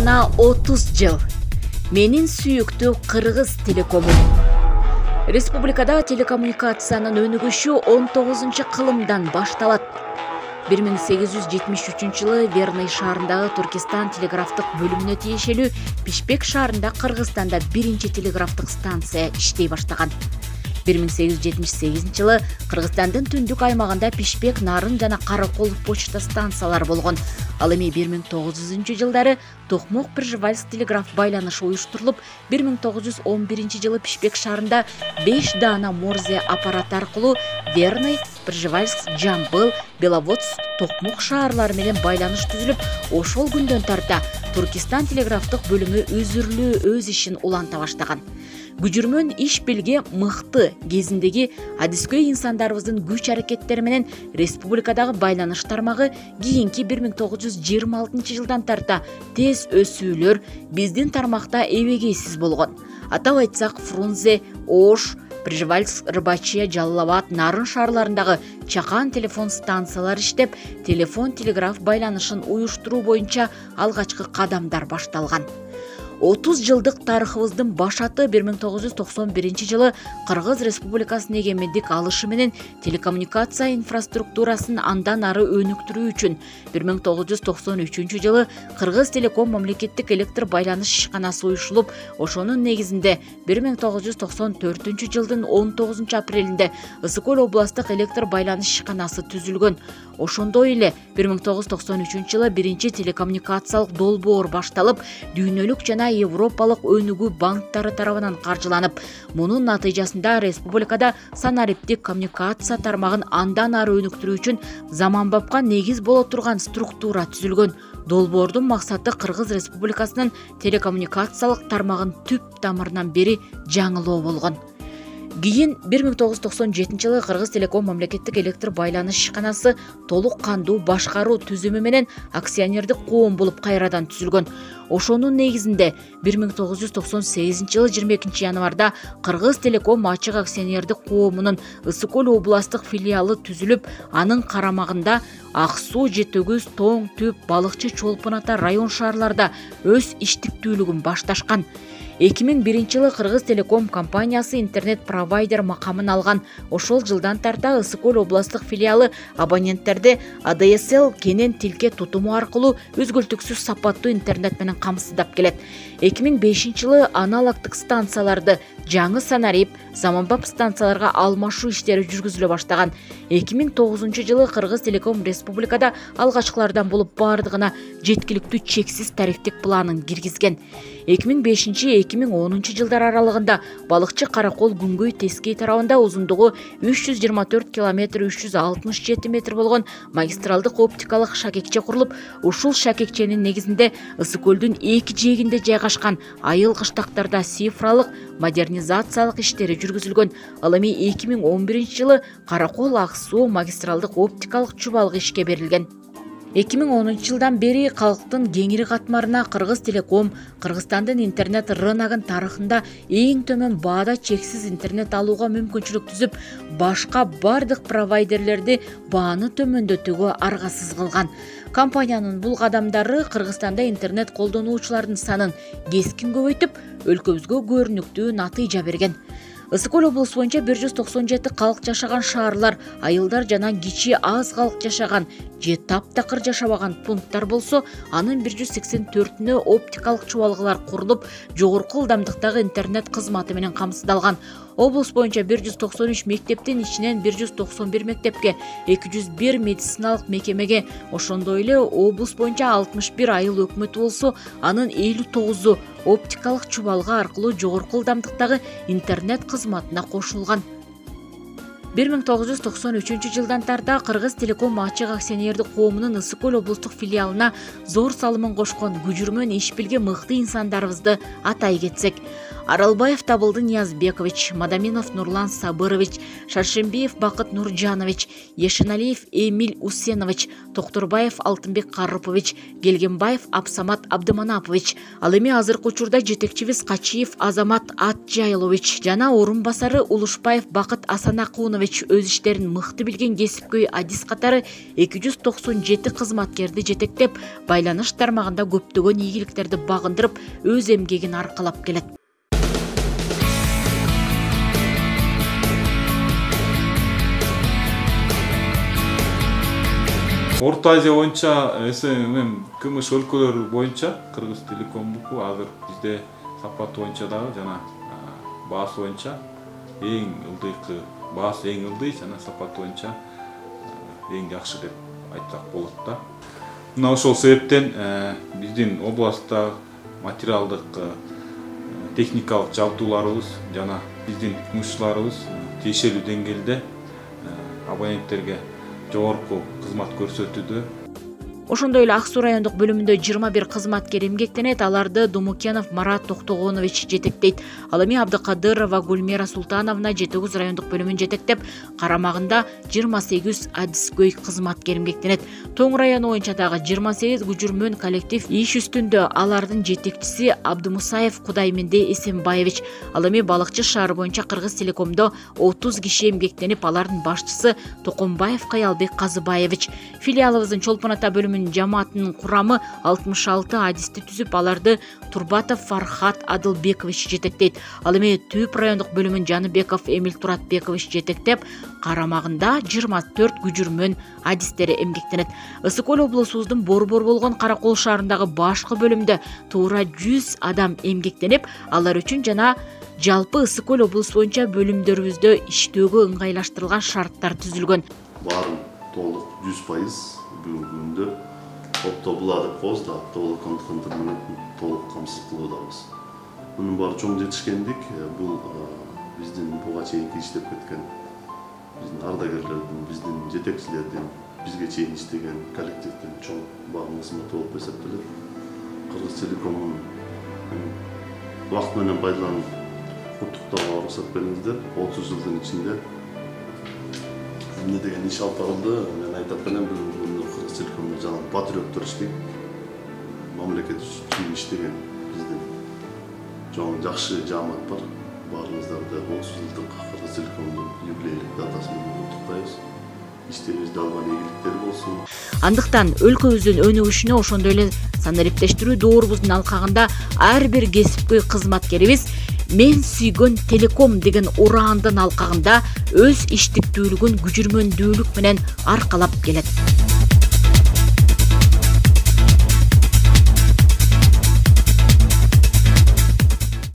жана 30 жыл. Менин сүйүктүү Кыргыз телекому. Республикада телекоммуникациянын өнүгүшү 19-кылымдан башталат. 1873 жылы Верный шаарындагы Туркестан телеграфтык бөлүмүнө тиешелүү Бишкек шаарында Кыргызстанда биринчи телеграфтык станция иштей баштаган. 1878 жылы Кыргызстандын түндүк аймагында Бишкек, Нарын жана Каракол почта станциялары болгон. Ал эми 1900 жылдары Токмок Пржевальск телеграф байланышы уюштурулуп, 1911 жылы Бишкек шаарында 5 даана Морзе аппараты аркылуу Верный, Пржевальск, Жамбыл, Беловодск, Токмок шаарлары менен байланыш түзүлүп, ошол күндөн тарта Туркестан телеграфтык бөлүмү үзүрлүү өз ишин уланта баштаган. Күжүрмөн иш билге мыкты кезиндеги адискөй инсандарыбыздын күч аракеттери менен республикадагы байланыш тармагы кийинки 1926 жылдан тарта тез өсүүлөр биздин тармакта эбегейсиз болгон. Атап айтсак, Фрунзе, Ош, Пржевальск, Рыбачия, Жалал-Абад, Нарын шаарларындагы чакан телефон станциялары иштеп, телефон-телеграф байланышын уюштуруу боюнча алгачкы кадамдар башталган. 30 жылдык тарыхыбыздын башаты 1991 жылы Кыргыз Республикасынын эгемендик алышы менен телекоммуникация инфраструктурасын андан ары өнүктүрүү үчүн 1993 жылы Кыргыз Телеком мамлекеттик электр байланыш ишканасы уюшулуп, ошонун негизинде 1994 жылдын 19 апрелинде Ысык-Көл областтык электр байланыш ишканасы түзүлгөн. Ошондой эле 1993 жылы биринчи телекоммуникациялык долбоор башталып, дүйнөлүк жана Европалык өнүгүү банктары тарабынан каржыланып, мунун натыйжасында республикада санариптик коммуникация тармагын андан ары өнүктүрүү үчүн заманбапка негиз боло турган структура түзүлгөн. Долбоордун максаты Кыргыз Республикасынын телекоммуникациялык тармагын түп тамырынан бери жаңылоо болгон. Кийин 1997 жылы Кыргыз Телеком мамлекеттик электр байланыш ишканасы толук кандуу башкаруу түзүмү менен акционердик коом болуп кайрадан түзүлгөн. Ошонун негизинде 1998 жылы 22 январда Кыргыз Телеком ачык акционердик коомунун Ысык-Көл областтык филиалы түзүлүп, анын карамагында Ак Суу, Жетөгүз, Тоң, Түп, Балыкчы, Чолпон Ата район шаарларда өз иштиктүүлүгүн башташкан. 2001 жылы Кыргыз Телеком компаниясы интернет-провайдер макамын алган. Ошол жылдан тарта Ысык-Көл областтык филиалы абоненттерди ADSL кенен тилке тутуму аркылуу үзгүлтүксүз сапаттуу интернет менен камсыздап келет. 2005 жылы аналогдук станцияларды жаңы санарип, заманбап станцияларга алмашуу иштери жүргүзүлө баштаган. 2009 жылы Кыргыз Телеком республикада алгачкылардан болуп бардыгына жеткиликтүү чексиз тарифтик планын киргизген. 2005-2010 жылдар аралыгында Балыкчы Каракол Күнгөй Тескей тарабында узундугу 324 км 367 метр болгон магистралдык оптикалык шакекче курулуп, ушул шакекченин негизинде Ысык-Көлдүн эки жээгинде жайгашкан айыл кыштактарда цифралык модернизациялык иштери жүргүзүлгөн. Ал эми 2011 жылы Каракол Ак Суу магистралдык оптикалык чубалыгы ишке берилген. 2010 жылдан бери калктын кеңири катмарына Кыргыз Телеком Кыргызстандын интернет рыногун тарыхында эң төмөн баада чексиз интернет алууга мүмкүнчүлүк түзүп, башка бардык провайдерлерди бааны төмөндөтүүгө аргасыз кылган. Компаниянын бул кадамдары Кыргызстанда интернет колдонуучулардын санын кескин көбөйтүп, өлкөбүзгө көрүнүктүү натыйжа берген. Ысык-Көл облусу боюнча 197 калк жашаган шаарлар, айылдар жана кичи аз калк жашаган же таптакыр жашабаган пункттар болсо, анын 184-үнө оптикалык чубалгылар курулуп, жогорку ылдамдыктагы интернет кызматы менен камсыздалган. Облус боюнча 193 мектептин ичинен 191 мектепке, 201 медициналык мекемеге, ошондой эле облус боюнча 61 айыл өкмөтү болсо, анын 59-у оптикалык чубалгы аркылуу жогорку ылдамдыктагы интернет кызматына кошулган. 1993 жылдан тарта Кыргыз Телеком ачык акционердик коомунун Ысык-Көл облустук филиалына зор салымын кошкон күжүрмөн иш билге мыкты инсандарыбызды атай кетсек: Аралбаев Табылды Ниязбекович, Мадаминов Нурлан Сабырович, Шаршембиев Бакыт Нуржанович, Ешеналиев Эмиль Усенович, Токторбаев Алтынбек Карыпович, Келгенбаев Абсамат Абдыманапович. Ал эми азыркы учурда жетекчибиз Качиев Азамат Атжайлович жана орун басары Улушбаев Бакыт Асанакунович Токтогонович өз иштерин мыкты билген кесипкөй адис катары 297 кызматкерди жетектеп, байланыш тармагында көптөгөн ийгиликтерди багындырып, өз эмгегин аркалап келет. Орта Азия боюнча кымыш өлкөлөр боюнча Кыргыз Телекомдуку азыр бизде сапаты боюнча дагы жана баасы боюнча эң ылдыйкы, баасы эң ылдый жана сапаты боюнча эң жакшы деп айтсак болот да. Мына ошол себептен биздин областта материалдык техникалык жабдууларыбыз жана биздин кумушчуларыбыз тиешелүү деңгээлде абоненттерге жогорку кызмат көрсөтүүдө. Ошондой эле Ак Суу райондук бөлүмүндө 21 кызматкер эмгектенет. Аларды Думукенов Марат Токтогонович жетектейт. Ал эми Абдыкадырова Гүлмира Султановна 7 райондук бөлүмүн жетектеп, карамагында 28 адискөй кызматкер эмгектенет. Тоң району боюнча дагы 28 күжүрмөн коллектив иш үстүндө. Алардын жетекчиси Абдымусаев Кудайменде Эсенбаевич. Ал эми Балыкчы шаары боюнча Кыргыз Телекомдо 30 киши эмгектенип, алардын башчысы Токомбаев Каялбек Казыбаевич. Филиалыбыздын Чолпон Ата бөлүмүнүн жамаатынын курамы 66 адисти түзүп, аларды Турбатов Фархат Адылбекович жетектейт. Ал эми Түп райондук бөлүмүн Жаныбеков Эмил Туратбекович жетектеп, карамагында 24 күжүрмөн адистери эмгектенет. Ысык Көл облусубуздун Борбор болгон Каракол шаарындагы башкы бөлүмдө туура 100 адам эмгектенип, алар үчүн жана жалпы Ысык Көл облусу боюнча бөлүмдөрүбүздө иштөөгө ыңгайлаштырылган шарттар түзүлгөн. Баарын толук 100% бүгүнкү күндө буладык коз да толук толук камсыз кылуудабыз. Мунун баары чоң жетишкендик. Бул биздин буга чейинки иштеп кеткен биздин ардагерлердин, биздин жетекчилердин, бизге чейин иштеген коллективдин чоң багым кызматы болуп эсептелет. Кыргыз Телекомун убакыт менен пайдаланып куттуктоого уруксат бериңиздер. 30 жылдын ичинде эмне деген иш алып барылды. Мен айтып атканем, Кыргыз Телекомдо жана патриоттор иштейт. Мамлекет үчүн иштеген биздин чоң жакшы жаамат бар. Баарыңыздарды 30 жылдык Кыргыз Телекомдун юбилейлик датасы менен куттуктайбыз. Иштерибизде алган ийгиликтер болсун. Андыктан өлкөбүздүн өнүгүшүнө, ошондой эле санариптештирүү доорубуздун алкагында ар бир кесипкөй кызматкерибиз мен сүйгөн Телеком деген ураандын алкагында өз иштиктүүлүгүн күжүрмөндүүлүк менен аркалап келет.